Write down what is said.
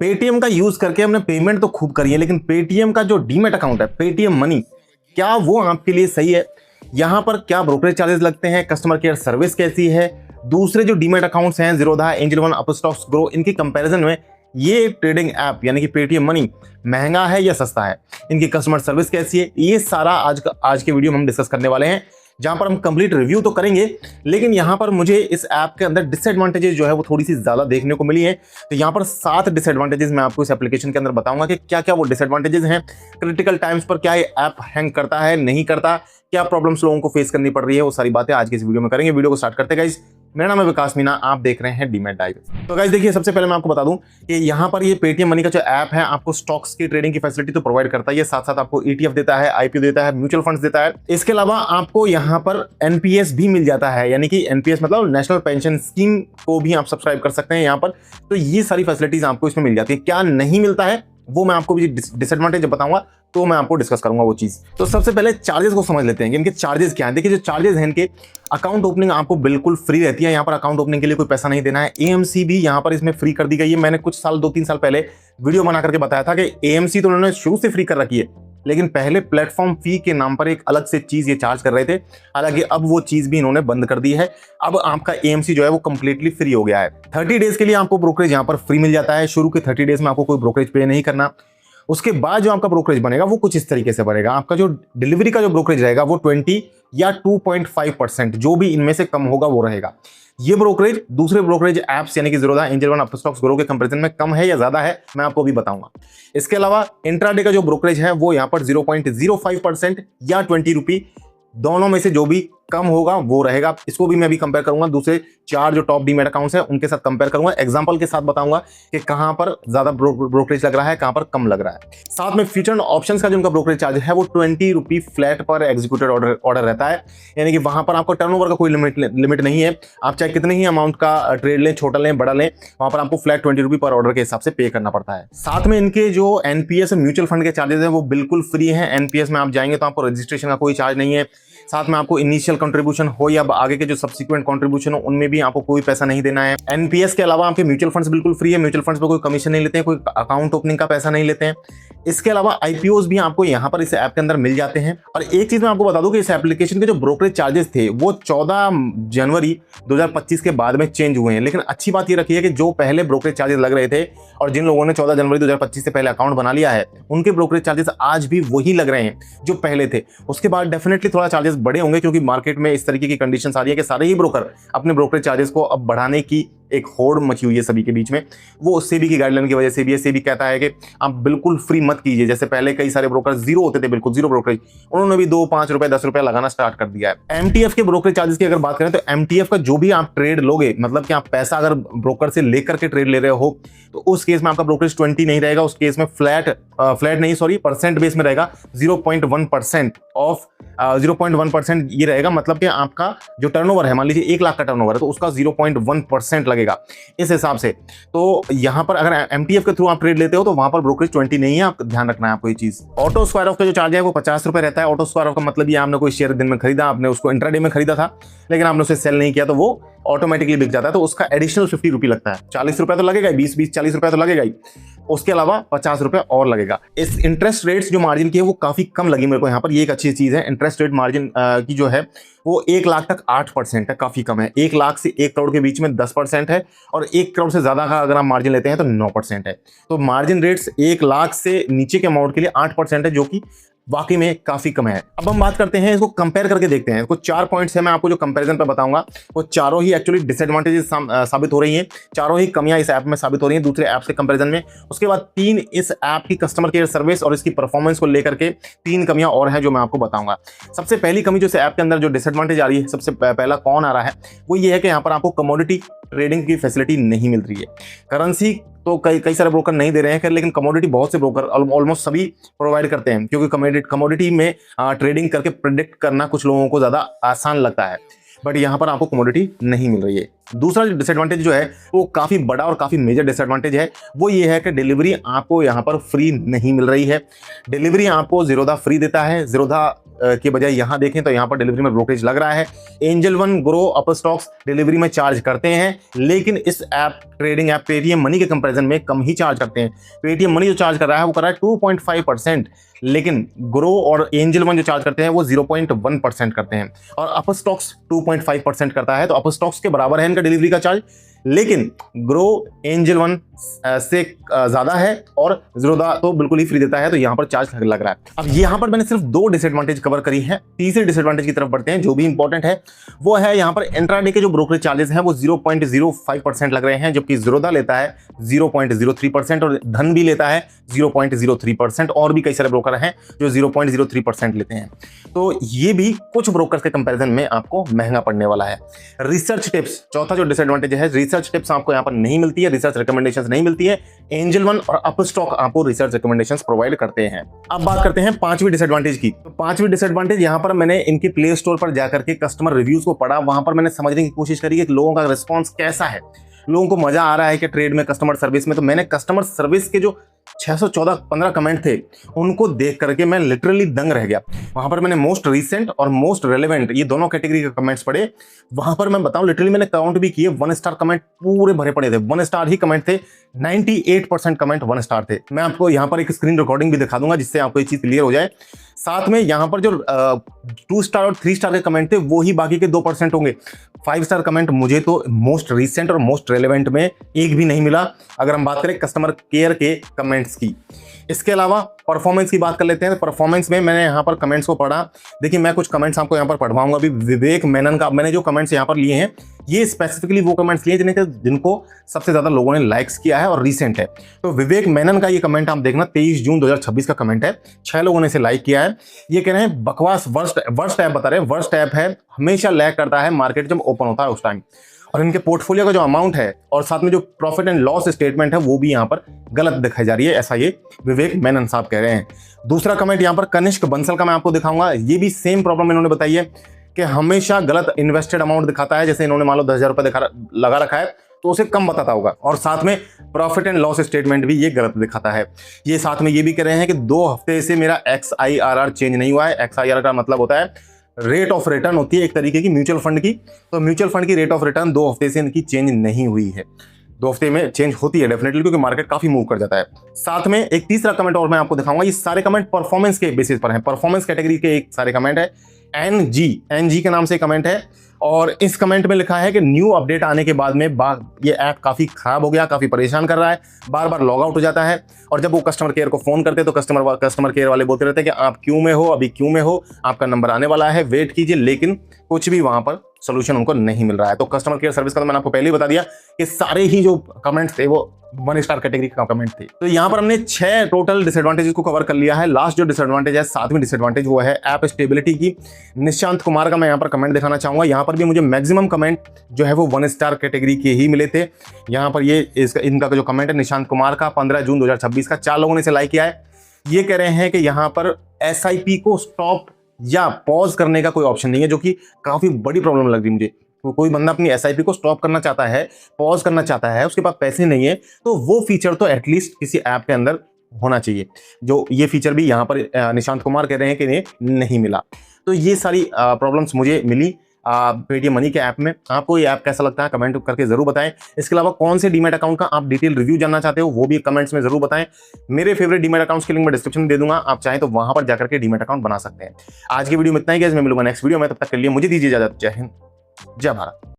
Paytm का use करके हमने पेमेंट तो खूब करी है, लेकिन पेटीएम का जो डीमैट अकाउंट है पेटीएम मनी, क्या वो आपके लिए सही है? यहाँ पर क्या ब्रोकरेज चार्जेस लगते हैं, कस्टमर केयर सर्विस कैसी है, दूसरे जो डीमैट अकाउंट्स हैं Zerodha, angel one, Upstox, grow, इनके कंपैरिजन में ये ट्रेडिंग ऐप यानी कि पेटीएम मनी महंगा है या सस्ता है, इनकी कस्टमर सर्विस कैसी है, ये सारा आज के वीडियो में हम डिस्कस करने वाले हैं, जहां पर हम कंप्लीट रिव्यू तो करेंगे। लेकिन यहां पर मुझे इस ऐप के अंदर डिसएडवांटेजेस जो है वो थोड़ी सी ज्यादा देखने को मिली है। तो यहां पर 7 डिसएडवांटेजेस मैं आपको इस एप्लीकेशन के अंदर बताऊंगा कि क्या क्या वो डिसएडवांटेजेस हैं, क्रिटिकल टाइम्स पर क्या ये ऐप हैंग करता है, नहीं करता, क्या प्रॉब्लम्स लोगों को फेस करनी पड़ रही है, वो सारी बातें आज के इस वीडियो में करेंगे। वीडियो को स्टार्ट करते गाइस। मेरा नाम है विकास मीना, आप देख रहे हैं डीमैट डाइव। तो गाइस देखिए, सबसे पहले मैं आपको बता दूं कि यहाँ पर ये पेटीएम मनी का जो ऐप है आपको स्टॉक्स की ट्रेडिंग की फैसिलिटी तो प्रोवाइड करता है, साथ साथ आपको ईटीएफ देता है, आईपीओ देता है, म्यूचुअल फंड्स देता है। इसके अलावा आपको यहाँ पर एनपीएस भी मिल जाता है, यानी कि एनपीएस मतलब नेशनल पेंशन स्कीम को भी आप सब्सक्राइब कर सकते हैं यहाँ पर। तो ये सारी फैसिलिटीज आपको इसमें मिल जाती है। क्या नहीं मिलता है वो मैं आपको भी डिसएडवांटेज बताऊंगा, तो मैं आपको डिस्कस करूंगा वो चीज। तो सबसे पहले चार्जेस को समझ लेते हैं कि इनके चार्जेस क्या हैं। देखिए, जो चार्जेस हैं इनके, अकाउंट ओपनिंग आपको बिल्कुल फ्री रहती है। यहाँ पर अकाउंट ओपनिंग के लिए कोई पैसा नहीं देना है। एएमसी भी यहाँ पर इसमें फ्री कर दी गई है। मैंने कुछ साल 2-3 साल पहले वीडियो बना करके बताया था कि एएमसी तो उन्होंने शुरू से फ्री कर रखी है, लेकिन पहले प्लेटफॉर्म फी के नाम पर एक अलग से चीज ये चार्ज कर रहे थे। हालांकि अब वो चीज भी इन्होंने बंद कर दी है। अब आपका एएमसी जो है वो कंप्लीटली फ्री हो गया है। 30 डेज के लिए आपको ब्रोकरेज यहाँ पर फ्री मिल जाता है। शुरू के 30 डेज में आपको कोई ब्रोकरेज पे नहीं करना। उसके बाद जो आपका ब्रोकरेज बनेगा वो कुछ इस तरीके से बनेगा। आपका जो डिलीवरी का जो ब्रोकरेज रहेगा वो 20 या 2.5%, जो भी इनमें से कम होगा वो रहेगा। ये ब्रोकरेज दूसरे ब्रोकरेज ऐप्स यानी कि Zerodha, angel one, Upstox, grow के कंपैरिजन में कम है या ज्यादा है, मैं आपको अभी बताऊंगा। इसके अलावा इंट्राडे का जो ब्रोकरेज है वो यहाँ पर 0.05% या 20 रुपये, दोनों में से जो भी कम होगा वो रहेगा। इसको भी मैं अभी कंपेयर करूंगा दूसरे 4 जो टॉप डीमैट अकाउंट्स हैं उनके साथ कंपेयर करूंगा। एग्जांपल के साथ बताऊंगा कि कहां पर ज्यादा ब्रोकरेज लग रहा है, कहां पर कम लग रहा है। साथ में फ्यूचर ऑप्शंस का जो उनका ब्रोकरेज चार्ज है वो 20 रुपये फ्लैट पर एग्जीक्यूटेड ऑर्डर रहता है, यानी कि वहां पर आपको टर्नओवर का कोई लिमिट नहीं है। आप चाहे कितने ही अमाउंट का ट्रेड लें, छोटा लें, बड़ा लें, वहां पर आपको फ्लैट 20 रुपये पर ऑर्डर के हिसाब से पे करना पड़ता है। साथ में इनके जो एनपीएस म्यूचुअल फंड के चार्जेस है वो बिल्कुल फ्री है। एनपीएस में आप जाएंगे तो आपको रजिस्ट्रेशन का कोई चार्ज नहीं है। साथ में आपको इनिशियल कंट्रीब्यूशन हो या आगे के जो सब्सिक्वेंट कंट्रीब्यूशन हो उनमें भी आपको कोई पैसा नहीं देना है। एनपीएस के अलावा आपके म्यूचुअल फंड्स बिल्कुल फ्री है। म्यूचुअल फंड्स पर कोई कमीशन नहीं लेते हैं, कोई अकाउंट ओपनिंग का पैसा नहीं लेते हैं। इसके अलावा आईपीओस भी आपको यहाँ पर इस ऐप के अंदर मिल जाते हैं। और एक चीज मैं आपको बता दूं कि इस एप्लीकेशन के जो ब्रोकरेज चार्जेस थे वो 14 जनवरी 2025 के बाद में चेंज हुए हैं। लेकिन अच्छी बात ये रखी है कि जो पहले ब्रोकरेज चार्जेस लग रहे थे और जिन लोगों ने 14 जनवरी 2025 से पहले अकाउंट बना लिया है उनके ब्रोकरेज चार्जेस आज भी वही लग रहे हैं जो पहले थे। उसके बाद डेफिनेटली थोड़ा चार्जेस बढ़े होंगे, क्योंकि मार्केट में इस तरीके की कंडीशंस आ रही है कि सारे ही ब्रोकर अपने ब्रोकरेज चार्जेस को अब बढ़ाने की एक होड़ मची हुई है सभी के बीच में। वो सेबी की गाइडलाइन की वजह से भी है। सेबी कहता है कि आप बिल्कुल फ्री मत कीजिए। जैसे पहले कई सारे ब्रोकर जीरो होते थे, बिल्कुल जीरो ब्रोकरेज, उन्होंने भी 2, 5 रुपए, 10 रुपए लगाना स्टार्ट कर दिया है। एमटीएफ के ब्रोकरेज चार्जेस की अगर बात करें तो एमटीएफ का जो भी आप ट्रेड लोगे, मतलब कि आप पैसा अगर ब्रोकर से लेकर के ट्रेड ले रहे हो तो उस केस में आपका ब्रोकरेज 20 नहीं रहेगा। उस केस में परसेंट बेस में रहेगा। 0.1% ये रहेगा। मतलब कि आपका जो टर्नओवर है, मान लीजिए 1 लाख का टर्नओवर है तो उसका 0.1% लगेगा इस हिसाब से। तो यहां पर अगर एमटीएफ के थ्रू आप ट्रेड लेते हो तो वहां पर ब्रोकरेज 20 नहीं है। आप ध्यान रखना है आपको ये चीज। ऑटो स्क्वायर ऑफ का जो चार्ज है वो 50 रुपए रहता है। ऑटो स्क्वायर ऑफ का मतलब ये आपने कोई शेयर दिन में खरीदा, आपने उसको इंट्राडे में खरीदा था लेकिन आपने उसे सेल नहीं किया तो वो ऑटोमेटिकली बिक जाता है, तो उसका एडिशनल 50 रुपये लगता है। 40 रुपए तो लगेगा, 20-40 रुपए तो लगेगा ही। उसके अलावा 50 रुपए और लगेगा। इस इंटरेस्ट रेट्स जो मार्जिन की है वो काफी कम लगी मेरे को यहाँ पर। ये एक अच्छी चीज है। इंटरेस्ट रेट मार्जिन की जो है वो 1 लाख तक 8% है, काफी कम है। 1 लाख से 1 करोड़ के बीच में 10% है और 1 करोड़ से ज्यादा का अगर आप मार्जिन लेते हैं तो 9% है। तो मार्जिन रेट्स 1 लाख से नीचे के अमाउंट के लिए 8% है, जो कि वाकई में काफी कम है। अब हम बात करते हैं, इसको कंपेयर करके देखते हैं। कुछ 4 पॉइंट्स है, मैं आपको जो कंपैरिजन पे बताऊंगा वो चारों ही एक्चुअली डिसएडवांटेजेस साबित हो रही हैं। चारों ही कमियां इस ऐप में साबित हो रही हैं दूसरे ऐप से कंपैरिजन में। उसके बाद 3 इस ऐप की कस्टमर केयर सर्विस और इसकी परफॉर्मेंस को लेकर के 3 कमियां और हैं जो मैं आपको बताऊंगा। सबसे पहली कमी जो इस ऐप के अंदर जो डिसएडवांटेज आ रही है, सबसे पहला कौन आ रहा है, वो ये है कि यहाँ पर आपको कमोडिटी ट्रेडिंग की फैसिलिटी नहीं मिल रही है। करेंसी तो कई सारे ब्रोकर नहीं दे रहे हैं, लेकिन कमोडिटी बहुत से ब्रोकर ऑलमोस्ट सभी प्रोवाइड करते हैं, क्योंकि कमोडिटी में ट्रेडिंग करके प्रेडिक्ट करना कुछ लोगों को ज़्यादा आसान लगता है। बट यहाँ पर आपको कमोडिटी नहीं मिल रही है। दूसरा जो डिसएडवांटेज जो है वो काफ़ी बड़ा और काफ़ी मेजर डिसएडवांटेज है, वो ये है कि डिलीवरी आपको यहाँ पर फ्री नहीं मिल रही है। डिलीवरी आपको जीरोधा फ्री देता है। जीरोधा के बजाय यहाँ देखें तो यहाँ पर डिलीवरी में ब्रोकरेज लग रहा है। Angel one, grow, Upstox delivery में चार्ज करते हैं, लेकिन इस app trading app Paytm money के कंपैरिजन में कम ही चार्ज करते हैं। पेटीएम मनी जो चार्ज कर रहा है वो कर रहा है 2.5%, लेकिन ग्रो और एंजल वन जो चार्ज करते हैं वो 0.1% करते हैं, और अपस्टॉक्स 2.5% करता है। तो अपस्टॉक्स के बराबर है इनका डिलीवरी का चार्ज, लेकिन ग्रो एंजल वन से ज़्यादा है, और ज़ीरोधा तो बिल्कुल ही फ्री देता है, तो यहाँ पर चार्ज लग रहा है। अब यहाँ पर मैंने सिर्फ 2 डिसएडवांटेज कवर करी हैं, तीसरे डिसएडवांटेज की तरफ बढ़ते हैं जो भी इंपॉर्टेंट है। वो है यहाँ पर इंट्राडे के जो ब्रोकरेज चार्जेस हैं वो 0.05% लग रहे हैं, जबकि ज़ीरोधा लेता है 0.03% और धन भी लेता है 0.03%, और भी कई सारे ब्रोकर हैं जो 0.03% लेते हैं। तो ये भी कुछ ब्रोकर्स के कंपैरिजन में आपको महंगा पड़ने वाला है। रिसर्च टिप्स, चौथा जो डिसएडवांटेज है, रिसर्च टिप्स आपको यहाँ पर नहीं मिलती है, रिसर्च रिकमेंडेशंस नहीं मिलती है। एंजल वन और अपस्टॉक आपको रिसर्च रिकमेंडेशंस प्रोवाइड करते हैं। अब बात करते हैं 5वीं डिसएडवांटेज की। तो 5वीं डिसएडवांटेज, यहाँ पर मैंने इनके प्ले स्टोर पर जाकर के कस्टमर रिव्यूज को पढ़ा, वहां पर मैंने समझने की कोशिश करी कि लोगों का रिस्पॉन्स कैसा है, लोगों को मजा आ रहा है कि ट्रेड में, कस्टमर सर्विस में। तो मैंने कस्टमर सर्विस के जो 614 कमेंट थे उनको देख करके मैं लिटरली दंग रह गया। वहां पर मैंने मोस्ट रीसेंट और मोस्ट रेलेवेंट ये दोनों कैटेगरी के कमेंट्स पढ़े। वहां पर मैं बताऊं लिटरली मैंने काउंट भी किए, 1 स्टार कमेंट पूरे भरे पड़े थे, 1 स्टार ही कमेंट थे, 98% कमेंट 1 स्टार थे। मैं आपको यहाँ पर एक स्क्रीन रिकॉर्डिंग भी दिखा दूंगा जिससे आपको ये चीज क्लियर हो जाए। साथ में यहाँ पर जो 2 स्टार और 3 स्टार के कमेंट थे वो ही बाकी के 2% होंगे। 5 स्टार कमेंट मुझे तो मोस्ट रिसेंट और मोस्ट रेलेवेंट में एक भी नहीं मिला, अगर हम बात करें कस्टमर केयर के कमेंट्स की। इसके अलावा परफॉर्मेंस की बात कर लेते हैं। परफॉर्मेंस में मैंने यहाँ पर कमेंट्स को पढ़ा। देखिए मैं कुछ कमेंट्स आपको यहाँ पर पढ़वाऊंगा अभी। विवेक मेनन का मैंने जो कमेंट्स यहाँ पर लिए हैं ये स्पेसिफिकली वो कमेंट्स लिए जिनको सबसे ज्यादा लोगों ने लाइक्स किया है और रीसेंट है। तो विवेक मेनन का ये कमेंट आप देखना, 23 जून 2026 का कमेंट है, 6 लोगों ने इसे लाइक किया है। ये कह रहे हैं बकवास, वर्स्ट ऐप बता रहे हैं, वर्स्ट ऐप है, हमेशा लैग करता है मार्केट जब ओपन होता है उस टाइम, और इनके पोर्टफोलियो का जो अमाउंट है और साथ में जो प्रॉफिट एंड लॉस स्टेटमेंट है वो भी यहाँ पर गलत दिखाई जा रही है, ऐसा ये विवेक मेनन साहब कह रहे हैं। दूसरा कमेंट यहाँ पर कनिष्क बंसल का मैं आपको दिखाऊंगा। ये भी सेम प्रॉब्लम इन्होंने बताई है कि हमेशा गलत इन्वेस्टेड अमाउंट दिखाता है, जैसे इन्होंने मान लो 10,000 रुपये लगा रखा है तो उसे कम बताता होगा, और साथ में प्रॉफिट एंड लॉस स्टेटमेंट भी ये गलत दिखाता है। ये साथ में ये भी कह रहे हैं कि 2 हफ्ते से मेरा XIRR चेंज नहीं हुआ है। XIRR का मतलब होता है रेट ऑफ रिटर्न, होती है एक तरीके की म्यूचुअल फंड की। तो म्यूचुअल फंड की रेट ऑफ रिटर्न 2 हफ्ते से इनकी चेंज नहीं हुई है। 2 हफ्ते में चेंज होती है डेफिनेटली, क्योंकि मार्केट काफी मूव कर जाता है। साथ में एक तीसरा कमेंट और मैं आपको दिखाऊंगा। ये सारे कमेंट परफॉर्मेंस के बेसिस पर हैं, परफॉर्मेंस कैटेगरी के एक सारे कमेंट है। NG के नाम से कमेंट है, और इस कमेंट में लिखा है कि न्यू अपडेट आने के बाद में ये ऐप काफ़ी ख़राब हो गया, काफ़ी परेशान कर रहा है, बार बार लॉग आउट हो जाता है, और जब वो कस्टमर केयर को फ़ोन करते हैं तो कस्टमर केयर वाले बोलते रहते हैं कि आप क्यों में हो, अभी क्यों में हो, आपका नंबर आने वाला है, वेट कीजिए, लेकिन कुछ भी वहाँ पर सोल्यूशन उनको नहीं मिल रहा है। तो कस्टमर केयर सर्विस का तो मैंने आपको पहले ही बता दिया कि सारे ही जो कमेंट्स थे वो 1 स्टार कैटेगरी का कमेंट थे। तो यहाँ पर हमने 6 टोटल डिसएडवांटेजेस को कवर कर लिया है। लास्ट जो डिसएडवांटेज है, 7वीं डिसएडवांटेज, वो है ऐप स्टेबिलिटी की। निशांत कुमार का मैं यहाँ पर कमेंट दिखाना चाहूंगा। यहाँ पर भी मुझे मैक्सिमम कमेंट जो है वो 1 स्टार कैटेगरी के ही मिले थे। यहाँ पर ये इनका जो कमेंट है निशांत कुमार का 15 जून 2026 का, 4 लोगों ने इसे लाइक किया है। ये कह रहे हैं कि यहाँ पर SIP को स्टॉप या पॉज करने का कोई ऑप्शन नहीं है, जो कि काफी बड़ी प्रॉब्लम लग रही है मुझे। तो कोई बंदा अपनी SIP को स्टॉप करना चाहता है, पॉज करना चाहता है, उसके पास पैसे नहीं है, तो वो फीचर तो एटलीस्ट किसी ऐप के अंदर होना चाहिए। जो ये फीचर भी यहाँ पर निशांत कुमार कह रहे हैं कि ये नहीं मिला। तो ये सारी प्रॉब्लम्स मुझे मिली पेटीएम मनी के ऐप में। आपको ये ऐप कैसा लगता है कमेंट करके जरूर बताएं। इसके अलावा कौन से डीमैट अकाउंट का आप डिटेल रिव्यू जानना चाहते हो वो भी कमेंट्स में जरूर बताएं। मेरे फेवरेट डीमैट अकाउंट्स के लिंक मैं डिस्क्रिप्शन में दे दूंगा, आप चाहें तो वहां पर जाकर के डीमैट अकाउंट बना सकते हैं। आज की वीडियो में इतना ही, मैं मिलूंगा नेक्स्ट वीडियो में, तब तक के लिए मुझे दीजिए इजाजत। जय हिंद, जय भारत।